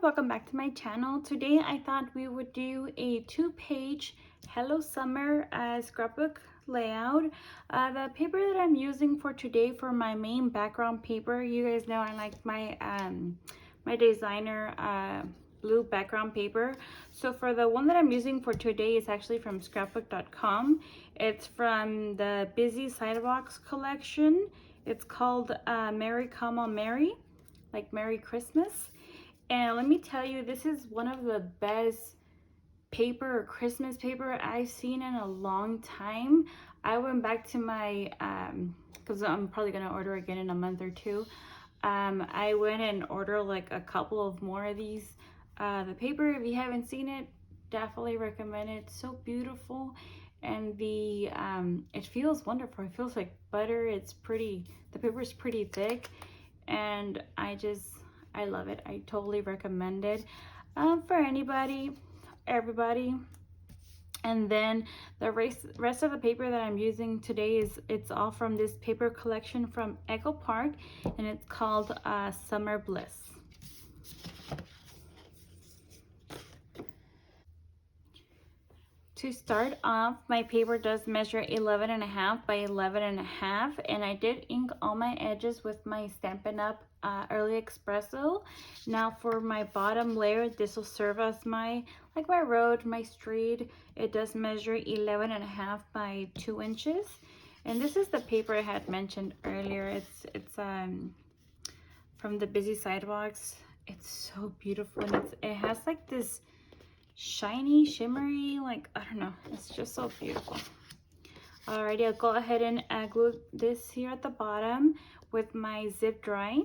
welcome back to my channel. Today I thought we would do a 2-page Hello Summer scrapbook layout. The paper that I'm using for today for my main background paper, you guys know I like my my designer blue background paper. So for the one that I'm using for today, it's actually from Scrapbook.com. It's from the Busy Sidewalks collection. It's called Merry Come on Merry, like Merry Christmas. And let me tell you, this is one of the best paper or Christmas paper I've seen in a long time. I went back to my, because I'm probably going to order again in a month or two. I went and ordered like a couple of more of these. The paper, if you haven't seen it, definitely recommend it. It's so beautiful. And the it feels wonderful. It feels like butter. It's pretty, the paper is pretty thick. And I love it. I totally recommend it for anybody, everybody. And then the rest of the paper that I'm using today it's all from this paper collection from Echo Park, and it's called Summer Bliss. To start off, my paper does measure 11.5 by 11.5, and I did ink all my edges with my Stampin' Up! Early Espresso. Now for my bottom layer, this will serve as my road, my street. It does measure 11.5 by 2 inches. And this is the paper I had mentioned earlier. It's from the Busy Sidewalks. It's so beautiful, and it has like this shiny, shimmery, like, I don't know, it's just so beautiful. Alrighty, I'll go ahead and glue this here at the bottom with my zip dry.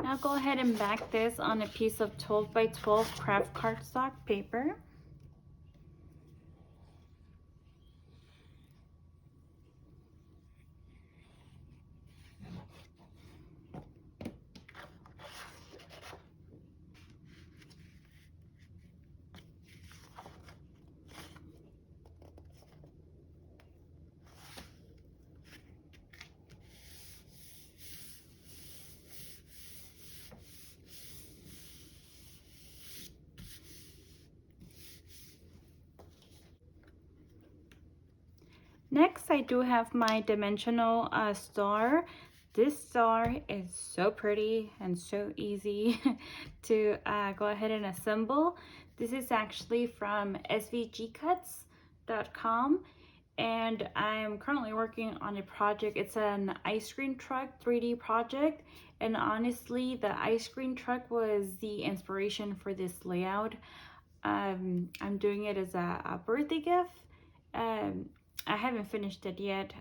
Now go ahead and back this on a piece of 12 by 12 craft cardstock paper. Next, I do have my dimensional star. This star is so pretty and so easy to go ahead and assemble. This is actually from SVGcuts.com, and I'm currently working on a project. It's an ice cream truck 3D project, and honestly, the ice cream truck was the inspiration for this layout. I'm doing it as a birthday gift. I haven't finished it yet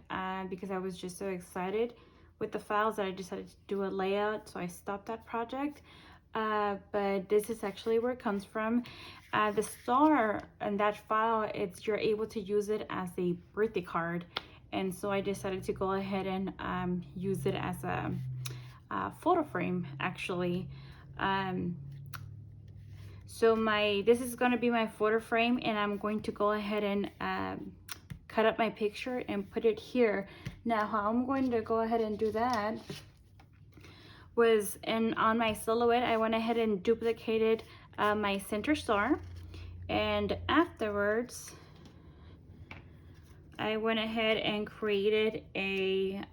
because I was just so excited with the files that I decided to do a layout, so I stopped that project. But this is actually where it comes from. The star and that file, you're able to use it as a birthday card, and so I decided to go ahead and use it as a photo frame actually. So this is going to be my photo frame, and I'm going to go ahead and cut up my picture and put it here. Now how I'm going to go ahead and do that was, on my silhouette, I went ahead and duplicated my center star, and afterwards I went ahead and created a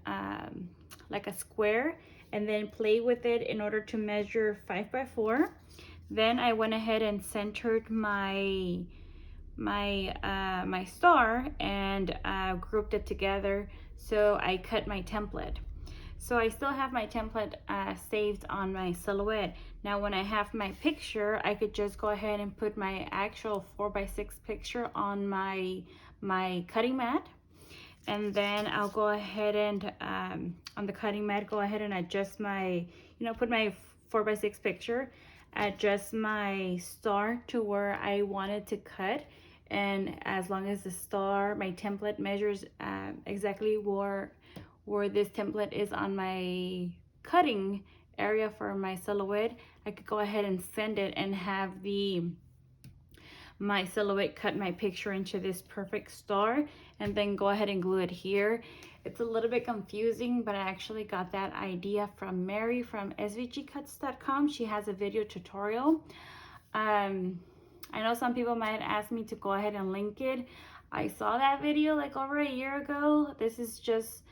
like a square, and then play with it in order to measure 5 by 4. Then I went ahead and centered my star and grouped it together. So I cut my template. So I still have my template saved on my silhouette. Now when I have my picture, I could just go ahead and put my actual 4x6 picture on my cutting mat, and then I'll go ahead and on the cutting mat, go ahead and adjust my, put my 4x6 picture. adjust my star to where I wanted to cut. And as long as the star, my template measures exactly where this template is on my cutting area for my silhouette, I could go ahead and send it and have my silhouette cut my picture into this perfect star, and then go ahead and glue it here. It's a little bit confusing, but I actually got that idea from Mary from SVGcuts.com. She has a video tutorial. I know some people might ask me to go ahead and link it. I saw that video like over a year ago. This is just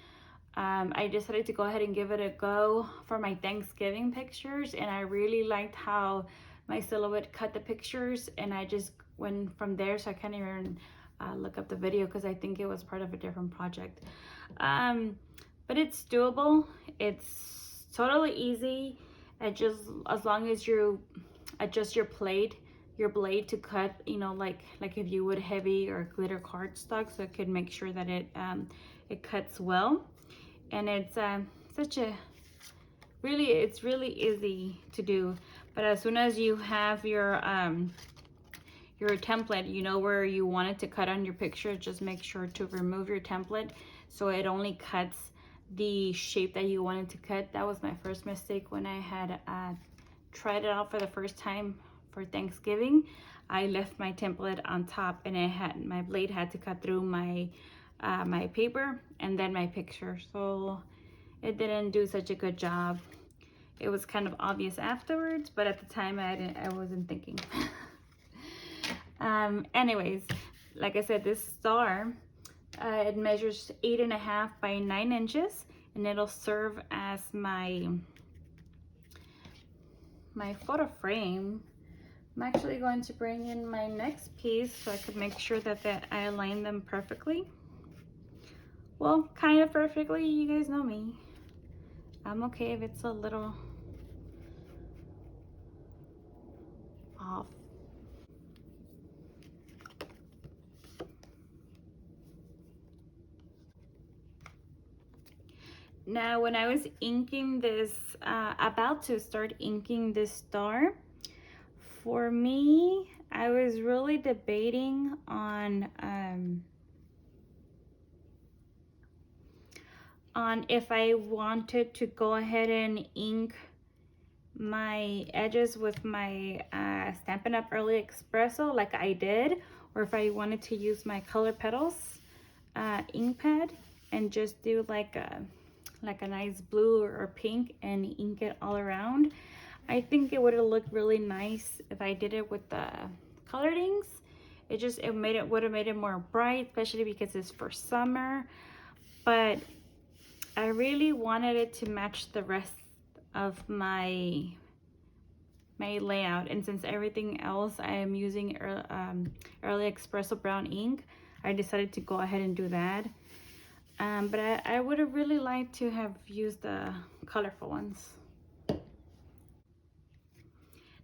I decided to go ahead and give it a go for my Thanksgiving pictures, and I really liked how my silhouette cut the pictures, and I just went from there. So I can't even look up the video because I think it was part of a different project. But it's doable. It's totally easy. As long as you adjust your blade to cut, you know, like if you would heavy or glitter cardstock, so it could make sure that it cuts well. And it's it's really easy to do. But as soon as you have your template, you know where you want it to cut on your picture, just make sure to remove your template so it only cuts the shape that you wanted to cut. That was my first mistake when I had tried it out for the first time for Thanksgiving. I left my template on top, and my blade had to cut through my my paper and then my picture, so it didn't do such a good job. It was kind of obvious afterwards, but at the time I wasn't thinking. Anyways, like I said, this star it measures 8.5 by 9 inches, and it'll serve as my photo frame. I'm actually going to bring in my next piece so I could make sure that I align them perfectly. Well, kind of perfectly. You guys know me. I'm okay if it's a little off. Now, when I was inking this, about to start inking this star, for me, I was really debating on if I wanted to go ahead and ink my edges with my Stampin' Up! Early Espresso like I did, or if I wanted to use my Color Petals ink pad and just do like a nice blue or pink and ink it all around. I think it would have looked really nice if I did it with the colored inks. It would have made it more bright, especially because it's for summer. But I really wanted it to match the rest of my layout, and since everything else I am using Early Espresso brown ink, I decided to go ahead and do that. But I would have really liked to have used the colorful ones.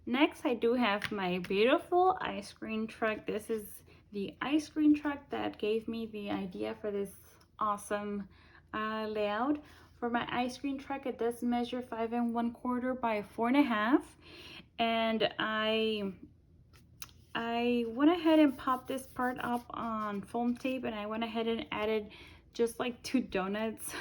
Next, I do have my beautiful ice cream truck. This is the ice cream truck that gave me the idea for this awesome layout. For my ice cream truck, it does measure 5 1/4 by 4.5, and I went ahead and popped this part up on foam tape, and I went ahead and added just like 2 donuts.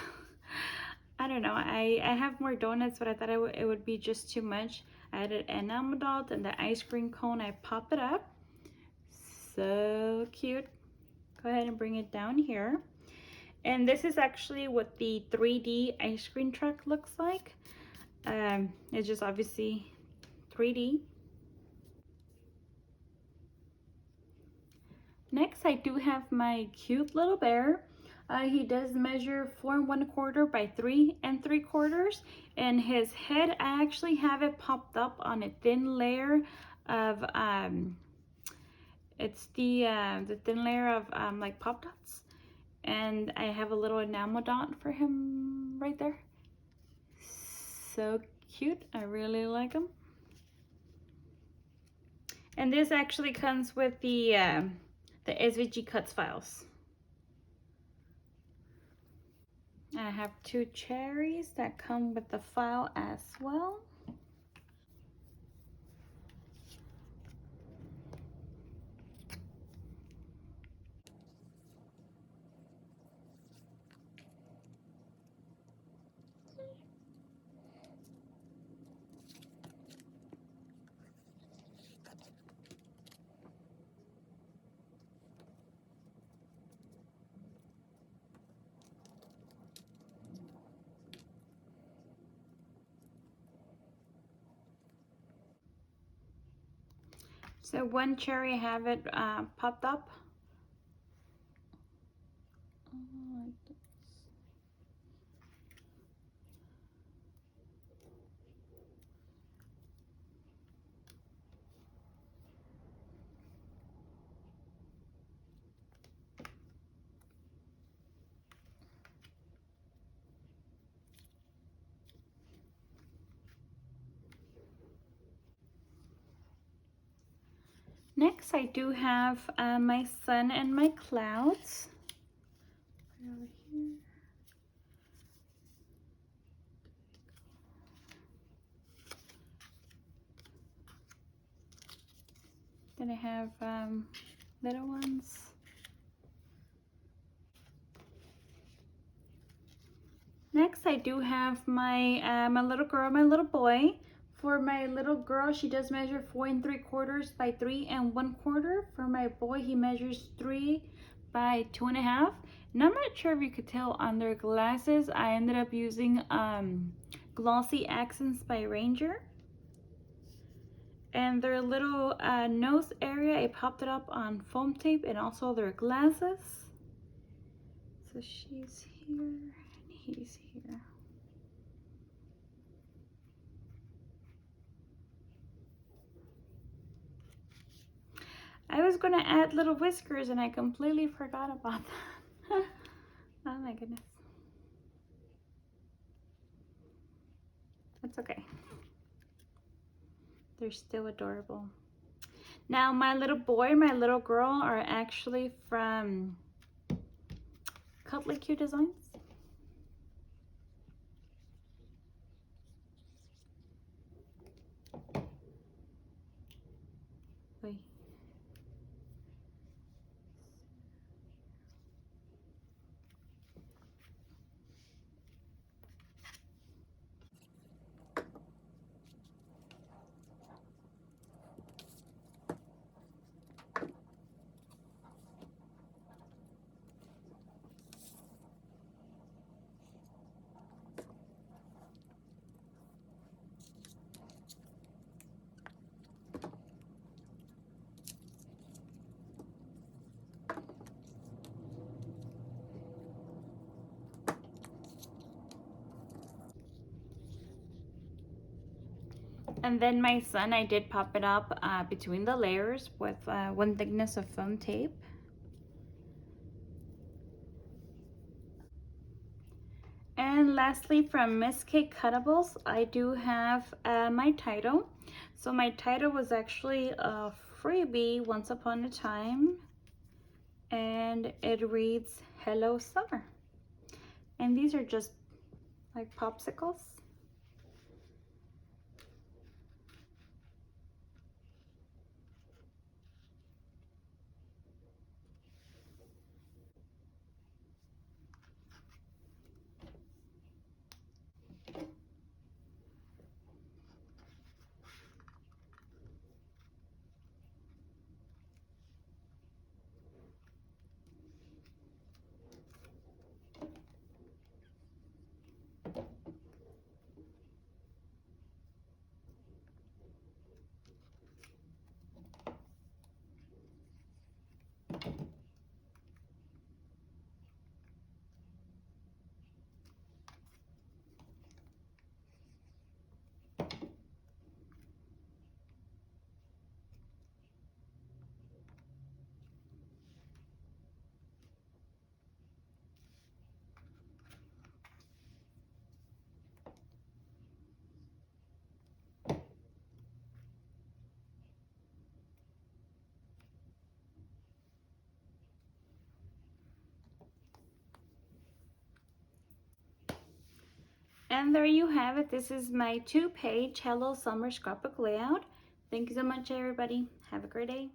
I don't know, I have more donuts, but I thought it would be just too much. I added enamel dots and the ice cream cone. I pop it up. So cute. Go ahead and bring it down here. And this is actually what the 3D ice cream truck looks like. It's just obviously 3D. Next, I do have my cute little bear. He does measure 4 1/4 by 3 3/4, and his head, I actually have it popped up on a thin layer of it's the thin layer of like pop dots, and I have a little enamel dot for him right there. So cute. I really like him. And this actually comes with the SVGcuts files. I have 2 cherries that come with the file as well. So one cherry I have it popped up. Next, I do have my sun and my clouds. Put it over here. Then I have little ones. Next, I do have my my little girl, my little boy. For my little girl, she does measure 4 3/4 by 3 1/4. For my boy, he measures 3 by 2.5. And I'm not sure if you could tell on their glasses, I ended up using Glossy Accents by Ranger. And their little nose area, I popped it up on foam tape, and also their glasses. So she's here and he's here. I was gonna add little whiskers and I completely forgot about that. Oh my goodness. That's okay. They're still adorable. Now my little boy and my little girl are actually from Cuddly Cute Designs. Wait. And then my sun, I did pop it up between the layers with 1 thickness of foam tape. And lastly, from Miss K Cuttables, I do have my title. So my title was actually a freebie once upon a time, and it reads Hello Summer. And these are just like popsicles. And there you have it. This is my 2-page Hello Summer scrapbook layout. Thank you so much, everybody. Have a great day.